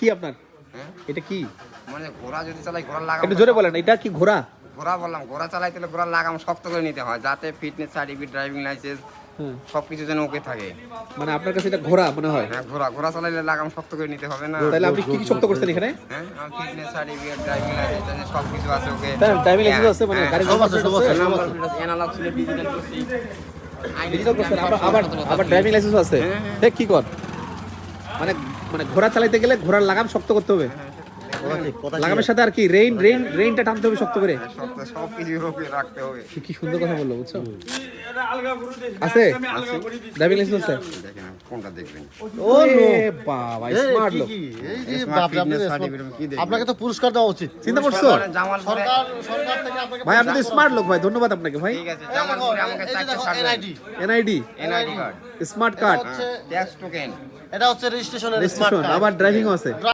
কি আপনার? হ্যাঁ এটা কি? মানে ঘোড়া যদি চালাই ঘোড়ার লাগাম একটু জোরে বলেন, এটা কি ঘোড়া? ঘোড়া বললাম, ঘোড়া চালাইতে হলে ঘোড়ার লাগাম শক্ত করে নিতে হয় যাতে ফিটনেস সার্টিফিকেট, ড্রাইভিং লাইসেন্স হ্যাঁ, সবকিছু যেন ওকে থাকে। মানে আপনার কাছে এটা ঘোড়া মনে হয়। হ্যাঁ ঘোড়া ঘোড়া চালাইলে লাগাম শক্ত করে নিতে হবে না। তাহলে আপনি কি কি শক্ত করছেন এখানে? হ্যাঁ আমার ফিটনেস সার্টিফিকেট, ড্রাইভিং লাইসেন্স সবকিছু আছে ওকে। তাই ড্রাইভিং লাইসেন্স আছে, মানে গাড়ি সব আছে, সব আছে। নাম্বার প্লেট আছে, অ্যানালগ ছিল ডিজিটাল করছি। ডিজিটাল করছেন, আবার ড্রাইভিং লাইসেন্স আছে। হ্যাঁ, হ্যাঁ। ঠিক কি কর? মানে মানে ঘোড়া চালাইতে গেলে ঘোড়ার লাগাম শক্ত করতে হবে। লাগামের সাথে আর কি রেইনটা টানতে হবে শক্ত করে। সবকিছু ওকে রাখতে হবে। কি সুন্দর কথা বললো, বুঝছো? আছে ড্রাইভিং লাইসেন্স আছে। দেখেন কোনটা দেখবেন। ও নো এ বাবা, স্মার্ট লোক। Smart fitness certificate কি দেখবেন? আপনাকে তো পুরস্কার দেওয়া উচিত। চিন্তা করছো? জামাল সরকার থেকে আপনাকে ভাই আপনি তো স্মার্ট লোক ভাই, ধন্যবাদ আপনাকে ভাই। ঠিক আছে, জামালপুরে আমাকে চারটে certificate, NID, NID, NID card, smart card, tax token. এটা হচ্ছে রেজিস্ট্রেশনের স্মার্ট রেজিস্ট্রেশন, কার্ড। আবার ড্রাইভিংও আছে।